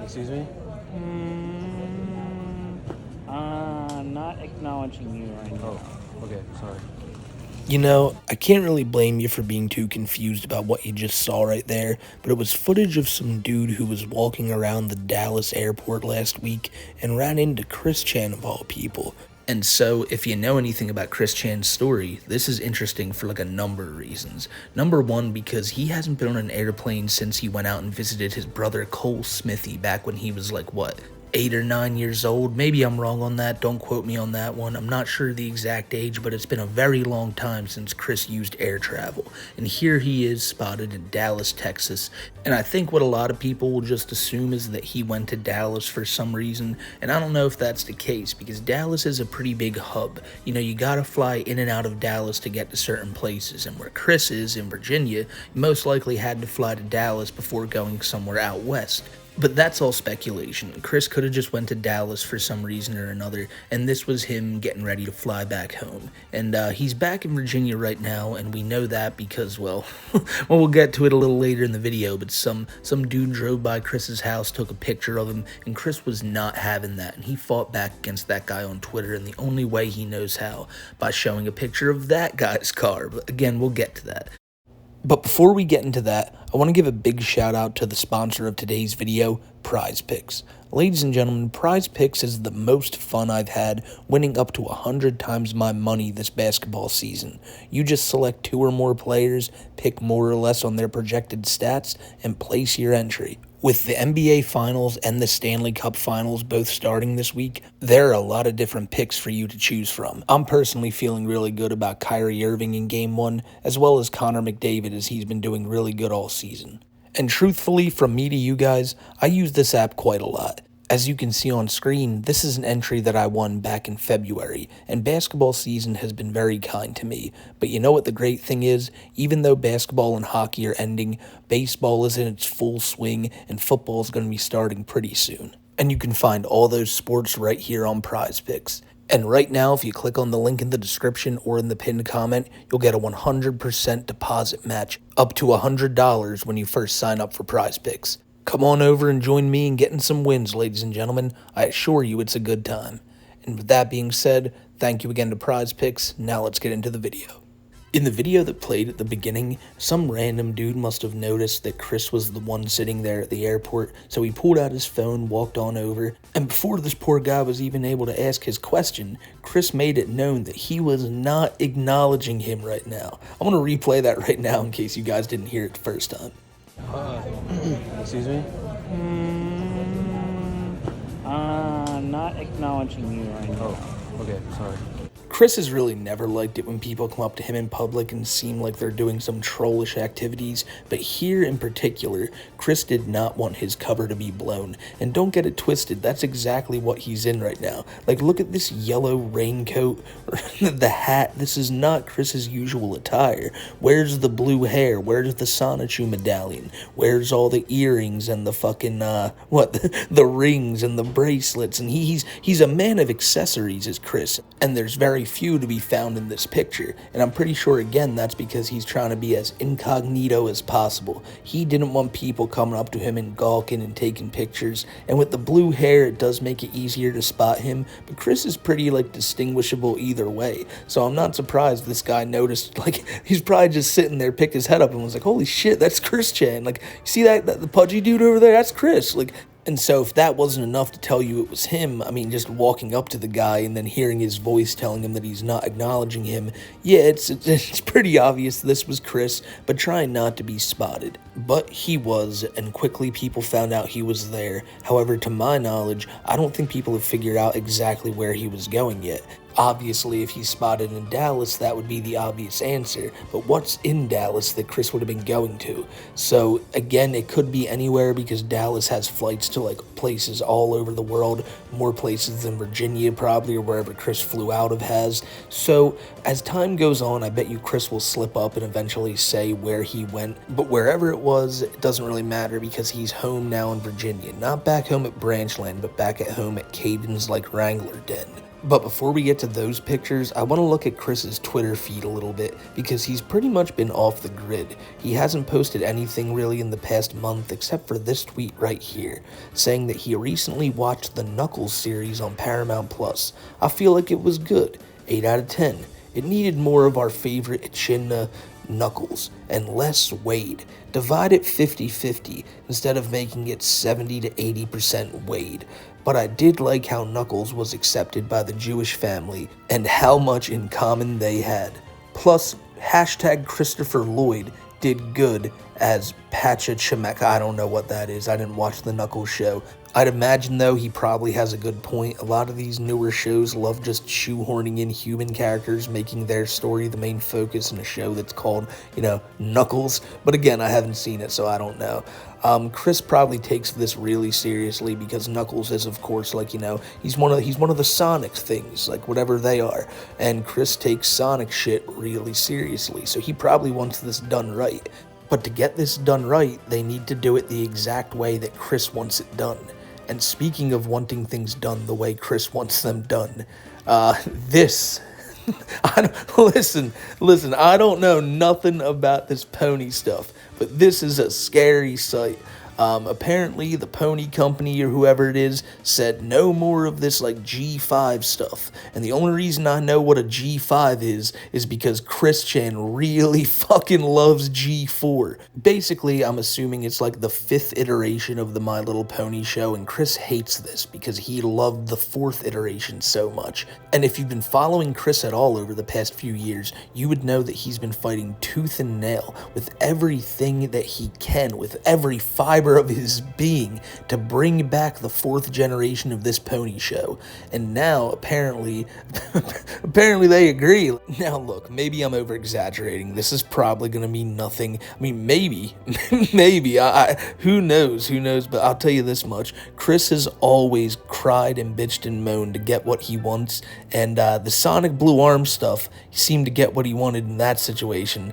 Excuse me? Not acknowledging you right now. Oh, okay, sorry. You know, I can't really blame you for being too confused about what you just saw right there, but it was footage of some dude who was walking around the Dallas airport last week and ran into Chris Chan of all people. And so, if you know anything about Chris Chan's story, this is interesting for like a number of reasons. Number one, because he hasn't been on an airplane since he went out and visited his brother Cole Smithy back when he was like, what, 8 or 9 years old. Maybe I'm wrong on that. Don't quote me on that one. I'm not sure the exact age, but it's been a very long time since Chris used air travel. And here he is spotted in Dallas, Texas. And I think what a lot of people will just assume is that he went to Dallas for some reason. And I don't know if that's the case because Dallas is a pretty big hub. You know, you gotta fly in and out of Dallas to get to certain places. And where Chris is in Virginia, you most likely had to fly to Dallas before going somewhere out west. But that's all speculation. Chris could have just went to Dallas for some reason or another, and this was him getting ready to fly back home. And he's back in Virginia right now, and we know that because, well, we'll get to it a little later in the video, but some dude drove by Chris's house, took a picture of him, and Chris was not having that, and he fought back against that guy on Twitter, and the only way he knows how, by showing a picture of that guy's car. But again, we'll get to that. But before we get into that, I want to give a big shout out to the sponsor of today's video, Prize Picks. Ladies and gentlemen, Prize Picks is the most fun I've had, winning up to 100 times my money this basketball season. You just select 2 or more players, pick more or less on their projected stats, and place your entry. With the NBA Finals and the Stanley Cup Finals both starting this week, there are a lot of different picks for you to choose from. I'm personally feeling really good about Kyrie Irving in Game 1, as well as Connor McDavid as he's been doing really good all season. And truthfully, from me to you guys, I use this app quite a lot. As you can see on screen, this is an entry that I won back in February, and basketball season has been very kind to me. But you know what the great thing is? Even though basketball and hockey are ending, baseball is in its full swing, and football is going to be starting pretty soon. And you can find all those sports right here on Prize Picks. And right now, if you click on the link in the description or in the pinned comment, you'll get a 100% deposit match up to $100 when you first sign up for Prize Picks. Come on over and join me in getting some wins, ladies and gentlemen. I assure you it's a good time. And with that being said, thank you again to Prize Picks. Now let's get into the video. In the video that played at the beginning, some random dude must have noticed that Chris was the one sitting there at the airport, so he pulled out his phone, walked on over, and before this poor guy was even able to ask his question, Chris made it known that he was not acknowledging him right now. I'm going to replay that right now in case you guys didn't hear it the first time. Excuse me? Not acknowledging you right now. Oh, okay, sorry. Chris has really never liked it when people come up to him in public and seem like they're doing some trollish activities, but here in particular, Chris did not want his cover to be blown. And don't get it twisted, that's exactly what he's in right now. Like, look at this yellow raincoat, the hat. This is not Chris's usual attire. Where's the blue hair? Where's the Sonichu medallion? Where's all the earrings and the fucking, the rings and the bracelets? And he's a man of accessories, is Chris. And there's very few to be found in this picture, and I'm pretty sure again that's because he's trying to be as incognito as possible. He didn't want people coming up to him and gawking and taking pictures, and with the blue hair it does make it easier to spot him, but Chris is pretty distinguishable either way, so I'm not surprised this guy noticed. He's probably just sitting there, picked his head up and was like, holy shit, that's Chris Chan. You see that the pudgy dude over there? That's Chris. And so if that wasn't enough to tell you it was him, I mean, just walking up to the guy and then hearing his voice telling him that he's not acknowledging him, yeah, it's pretty obvious this was Chris, but trying not to be spotted. But he was, and quickly people found out he was there. However, to my knowledge, I don't think people have figured out exactly where he was going yet. Obviously, if he's spotted in Dallas, that would be the obvious answer, but what's in Dallas that Chris would have been going to? So, again, it could be anywhere because Dallas has flights to, places all over the world, more places than Virginia probably, or wherever Chris flew out of has. So, as time goes on, I bet you Chris will slip up and eventually say where he went, but wherever it was, it doesn't really matter because he's home now in Virginia. Not back home at Branchland, but back at home at Caden's, Wrangler Den. But before we get to those pictures, I want to look at Chris's Twitter feed a little bit, because he's pretty much been off the grid. He hasn't posted anything really in the past month except for this tweet right here, saying that he recently watched the Knuckles series on Paramount Plus. I feel like it was good, 8 out of 10. It needed more of our favorite Echidna Knuckles and less Wade. Divide it 50-50 instead of making it 70 to 80% Wade. But I did like how Knuckles was accepted by the Jewish family and how much in common they had. Plus, hashtag Christopher Lloyd did good as Pachachameka. I don't know what that is. I didn't watch the Knuckles show. I'd imagine, though, he probably has a good point. A lot of these newer shows love just shoehorning in human characters, making their story the main focus in a show that's called, Knuckles. But again, I haven't seen it, so I don't know. Chris probably takes this really seriously because Knuckles is, of course, he's one of the Sonic things, like whatever they are. And Chris takes Sonic shit really seriously, so he probably wants this done right. But to get this done right, they need to do it the exact way that Chris wants it done. And speaking of wanting things done the way Chris wants them done, listen, I don't know nothing about this pony stuff, but this is a scary sight. Apparently the pony company or whoever it is said no more of this G5 stuff. And the only reason I know what a G5 is because Chris Chan really fucking loves G4. Basically, I'm assuming it's like the 5th iteration of the My Little Pony show, and Chris hates this because he loved the 4th iteration so much. And if you've been following Chris at all over the past few years, you would know that he's been fighting tooth and nail with everything that he can, with every fiber of his being to bring back the 4th generation of this pony show. And now apparently they agree. Now look, maybe I'm over exaggerating. This is probably gonna mean nothing. I mean, maybe who knows, but I'll tell you this much: Chris has always cried and bitched and moaned to get what he wants, and the Sonic Blue Arm stuff, he seemed to get what he wanted in that situation.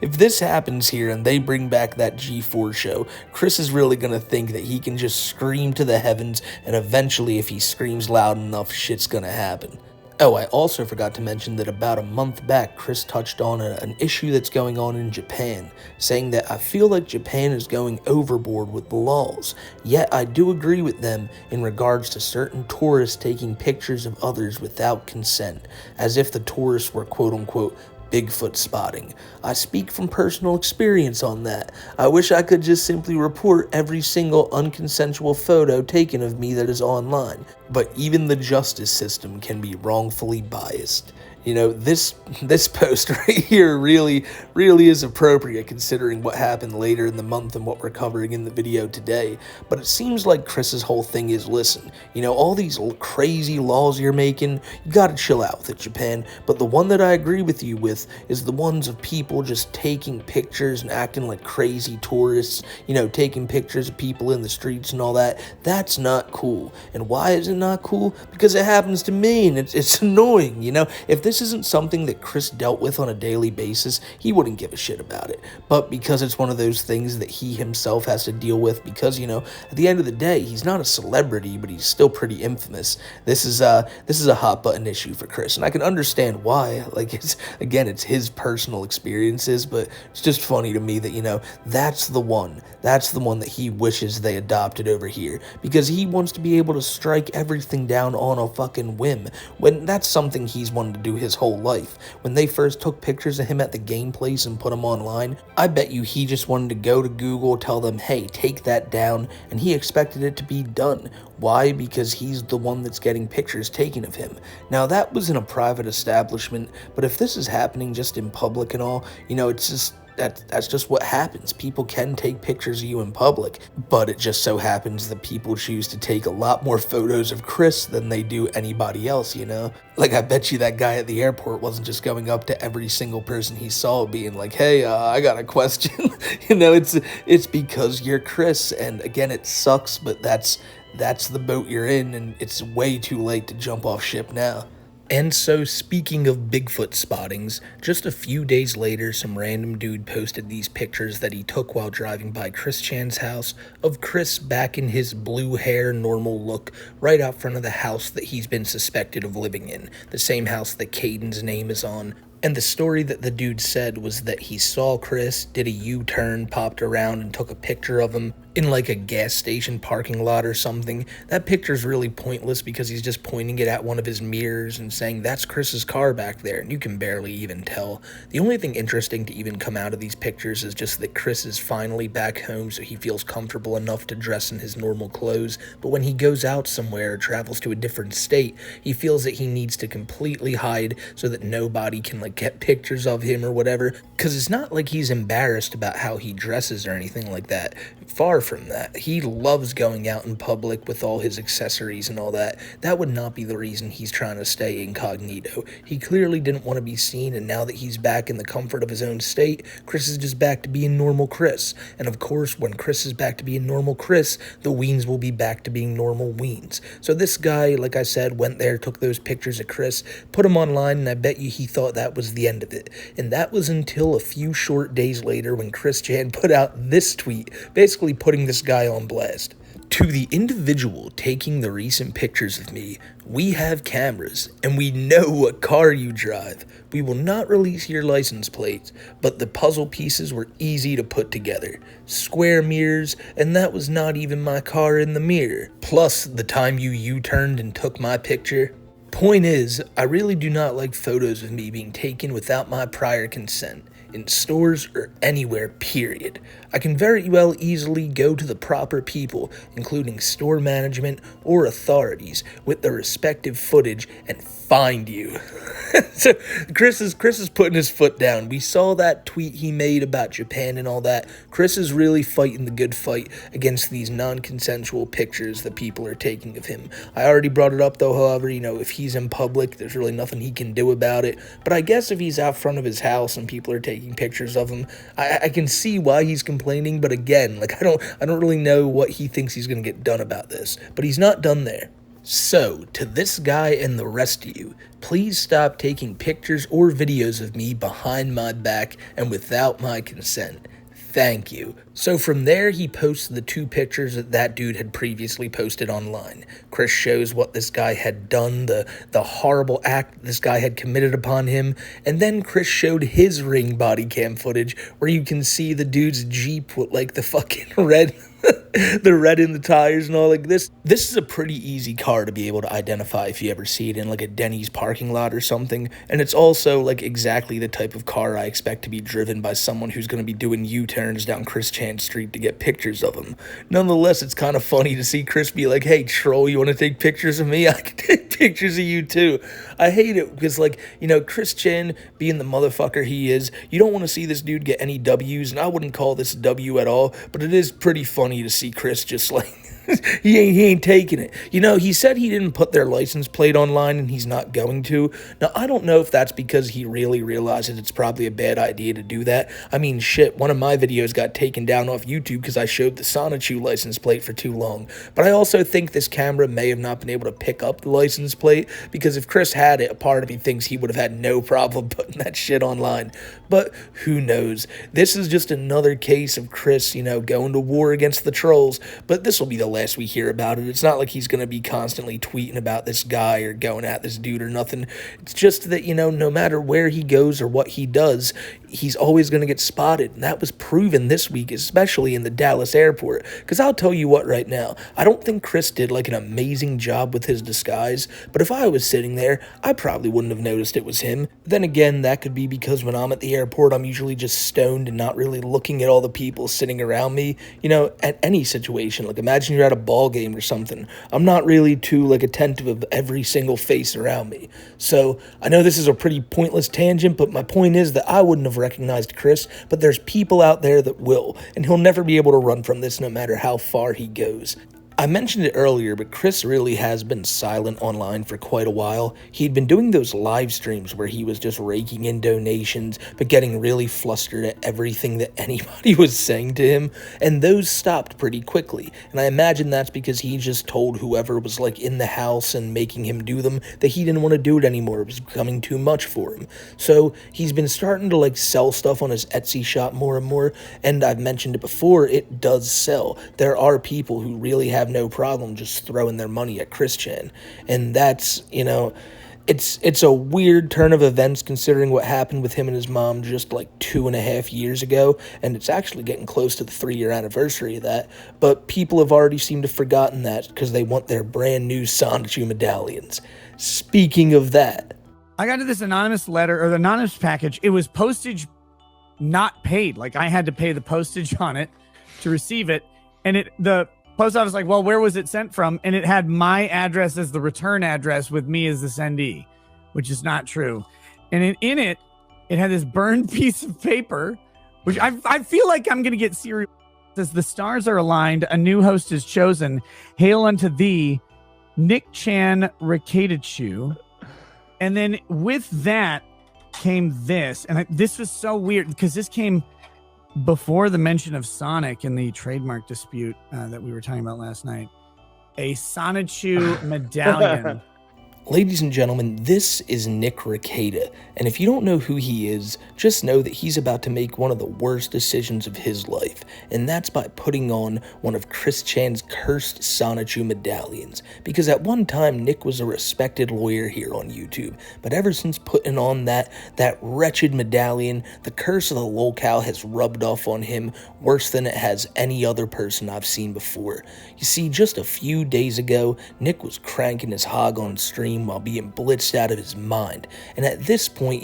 If this happens here and they bring back that G4 show, Chris is really gonna think that he can just scream to the heavens, and eventually, if he screams loud enough, shit's gonna happen. Oh, I also forgot to mention that about a month back, Chris touched on an issue that's going on in Japan, saying that I feel like Japan is going overboard with the laws, yet I do agree with them in regards to certain tourists taking pictures of others without consent, as if the tourists were quote-unquote Bigfoot spotting. I speak from personal experience on that. I wish I could just simply report every single unconsensual photo taken of me that is online, but even the justice system can be wrongfully biased. This post right here really is appropriate considering what happened later in the month and what we're covering in the video today. But it seems like Chris's whole thing is, listen, all these crazy laws you're making, you gotta chill out with it, Japan. But the one that I agree with you with is the ones of people just taking pictures and acting like crazy tourists, taking pictures of people in the streets and all that. That's not cool. And why is it not cool? Because it happens to me, and it's annoying, If this isn't something that Chris dealt with on a daily basis, he wouldn't give a shit about it. But because it's one of those things that he himself has to deal with, because, at the end of the day, he's not a celebrity, but he's still pretty infamous. This is a hot button issue for Chris, and I can understand why. It's his personal experiences, but it's just funny to me that, that's the one that he wishes they adopted over here, because he wants to be able to strike everything down on a fucking whim, when that's something he's wanted to do his whole life. When they first took pictures of him at the game place and put them online, I bet you he just wanted to go to Google, tell them, hey, take that down, and he expected it to be done. Why? Because he's the one that's getting pictures taken of him. Now, that was in a private establishment, but if this is happening just in public and all, it's just that's just what happens. People can take pictures of you in public, but it just so happens that people choose to take a lot more photos of Chris than they do anybody else, I bet you that guy at the airport wasn't just going up to every single person he saw being like, hey, I got a question. It's because you're Chris, and again, it sucks, but that's the boat you're in, and it's way too late to jump off ship now. And so, speaking of Bigfoot spottings, just a few days later, some random dude posted these pictures that he took while driving by Chris Chan's house of Chris back in his blue hair, normal look, right out front of the house that he's been suspected of living in, the same house that Caden's name is on. And the story that the dude said was that he saw Chris, did a U-turn, popped around, and took a picture of him in like a gas station parking lot or something. That picture's really pointless because he's just pointing it at one of his mirrors and saying, that's Chris's car back there, and you can barely even tell. The only thing interesting to even come out of these pictures is just that Chris is finally back home, so he feels comfortable enough to dress in his normal clothes, but when he goes out somewhere or travels to a different state, he feels that he needs to completely hide so that nobody can like get pictures of him or whatever, because it's not like he's embarrassed about how he dresses or anything like that. Far from that. He loves going out in public with all his accessories and all that. That would not be the reason he's trying to stay incognito. He clearly didn't want to be seen, and now that he's back in the comfort of his own state, Chris is just back to being normal Chris. And of course, when Chris is back to being normal Chris, the Weens will be back to being normal Weens. So this guy, like I said, went there, took those pictures of Chris, put them online, and I bet you he thought that was the end of it. And that was until a few short days later when Chris Chan put out this tweet, basically putting this guy on blast. To the individual taking the recent pictures of me, we have cameras, and we know what car you drive. We will not release your license plates, but the puzzle pieces were easy to put together. Square mirrors, and that was not even my car in the mirror. Plus, the time you U-turned and took my picture. Point is, I really do not like photos of me being taken without my prior consent, in stores or anywhere, period. I can very well easily go to the proper people, including store management or authorities, with the respective footage and find you. So Chris is putting his foot down. We saw that tweet he made about Japan and all that. Chris is really fighting the good fight against these non-consensual pictures that people are taking of him. I already brought it up though, however, if he's in public, there's really nothing he can do about it. But I guess if he's out front of his house and people are taking pictures of him, I can see why he's complaining, but again, I don't really know what he thinks he's going to get done about this. But he's not done there. So, to this guy and the rest of you, please stop taking pictures or videos of me behind my back and without my consent. Thank you. So from there, he posts the two pictures that dude had previously posted online. Chris shows what this guy had done, the horrible act this guy had committed upon him, and then Chris showed his Ring body cam footage where you can see the dude's Jeep with like the fucking red the red in the tires and all like this. This is a pretty easy car to be able to identify if you ever see it in like a Denny's parking lot or something. And it's also like exactly the type of car I expect to be driven by someone who's going to be doing U-turns down Chris Chan Street to get pictures of him. Nonetheless, it's kind of funny to see Chris be like, hey, troll, you want to take pictures of me? I can take pictures of you too. I hate it because Chris Chan being the motherfucker he is, you don't want to see this dude get any W's, and I wouldn't call this a W at all, but it is pretty funny to see Chris just he ain't taking it. He said he didn't put their license plate online and he's not going to. Now, I don't know if that's because he really realizes it's probably a bad idea to do that. I mean, shit, one of my videos got taken down off YouTube because I showed the Sonichu license plate for too long. But I also think this camera may have not been able to pick up the license plate because if Chris had it, a part of me thinks he would have had no problem putting that shit online. But who knows? This is just another case of Chris, going to war against the trolls. But this will be the last we hear about it. It's not like he's going to be constantly tweeting about this guy or going at this dude or nothing. It's just that, no matter where he goes or what he does, he's always going to get spotted. And that was proven this week, especially in the Dallas airport. Because I'll tell you what right now, I don't think Chris did an amazing job with his disguise. But if I was sitting there, I probably wouldn't have noticed it was him. Then again, that could be because when I'm at the airport, I'm usually just stoned and not really looking at all the people sitting around me. At any situation, imagine you're at a ball game or something. I'm not really too attentive of every single face around me. So I know this is a pretty pointless tangent, but my point is that I wouldn't have recognized Chris, but there's people out there that will, and he'll never be able to run from this no matter how far he goes. I mentioned it earlier, but Chris really has been silent online for quite a while. He'd been doing those live streams where he was just raking in donations, but getting really flustered at everything that anybody was saying to him, and those stopped pretty quickly. And I imagine that's because he just told whoever was like in the house and making him do them that he didn't want to do it anymore. It was becoming too much for him. So he's been starting to like sell stuff on his Etsy shop more and more, and I've mentioned it before, it does sell. There are people who really have no problem just throwing their money at Christian, and that's, it's a weird turn of events considering what happened with him and his mom just like 2.5 years ago, and it's actually getting close to the 3-year anniversary of that, but people have already seemed to have forgotten that because they want their brand new Sonichu medallions. Speaking of that, I got to this anonymous letter, or the anonymous package. It was postage not paid. Like, I had to pay the postage on it to receive it, and the post office like, well, where was it sent from? And it had my address as the return address with me as the sendee, which is not true. And in it had this burned piece of paper, which I feel like I'm going to get serious. It says, the stars are aligned. A new host is chosen. Hail unto thee, Nick Rekieta. And then with that came this. And this was so weird because this came before the mention of Sonic in the trademark dispute that we were talking about last night. A Sonichu medallion. Ladies and gentlemen, this is Nick Rekieta, and if you don't know who he is, just know that he's about to make one of the worst decisions of his life, and that's by putting on one of Chris Chan's cursed Sonichu medallions, because at one time Nick was a respected lawyer here on YouTube, but ever since putting on that wretched medallion, the curse of the lolcow has rubbed off on him worse than it has any other person I've seen before. You see, just a few days ago, Nick was cranking his hog on stream while being blitzed out of his mind. And at this point,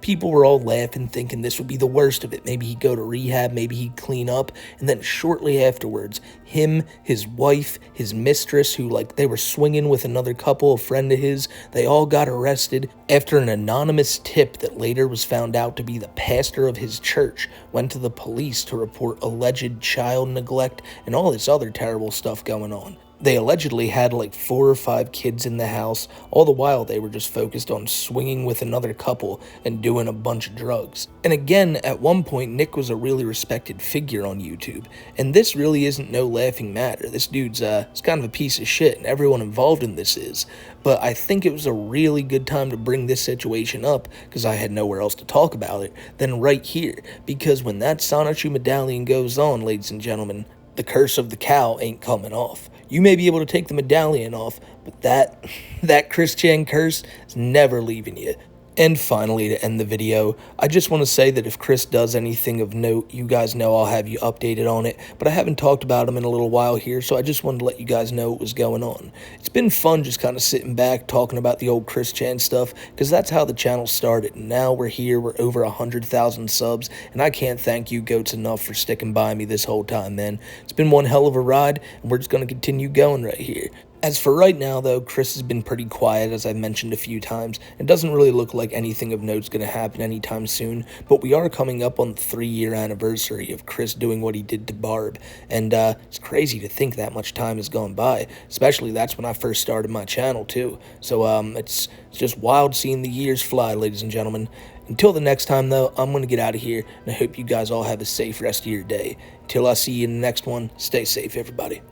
people were all laughing, thinking this would be the worst of it. Maybe he'd go to rehab, maybe he'd clean up. And then shortly afterwards, him, his wife, his mistress, who they were swinging with another couple, a friend of his, they all got arrested after an anonymous tip that later was found out to be the pastor of his church went to the police to report alleged child neglect and all this other terrible stuff going on. They allegedly had 4 or 5 kids in the house, all the while they were just focused on swinging with another couple and doing a bunch of drugs. And again, at one point, Nick was a really respected figure on YouTube, and this really isn't no laughing matter. This dude's he's kind of a piece of shit, and everyone involved in this is. But I think it was a really good time to bring this situation up, because I had nowhere else to talk about it than right here, because when that Sonichu medallion goes on, ladies and gentlemen, the curse of the cow ain't coming off. You may be able to take the medallion off, but that Chris Chan curse is never leaving you. And finally, to end the video, I just want to say that if Chris does anything of note, you guys know I'll have you updated on it, but I haven't talked about him in a little while here, so I just wanted to let you guys know what was going on. It's been fun just kind of sitting back, talking about the old Chris Chan stuff, because that's how the channel started, and now we're here, we're over 100,000 subs, and I can't thank you goats enough for sticking by me this whole time, man. It's been one hell of a ride, and we're just going to continue going right here. As for right now, though, Chris has been pretty quiet, as I've mentioned a few times. It doesn't really look like anything of note's going to happen anytime soon, but we are coming up on the 3-year anniversary of Chris doing what he did to Barb, and it's crazy to think that much time has gone by, especially that's when I first started my channel, too. So, it's just wild seeing the years fly, ladies and gentlemen. Until the next time, though, I'm going to get out of here, and I hope you guys all have a safe rest of your day. Until I see you in the next one, stay safe, everybody.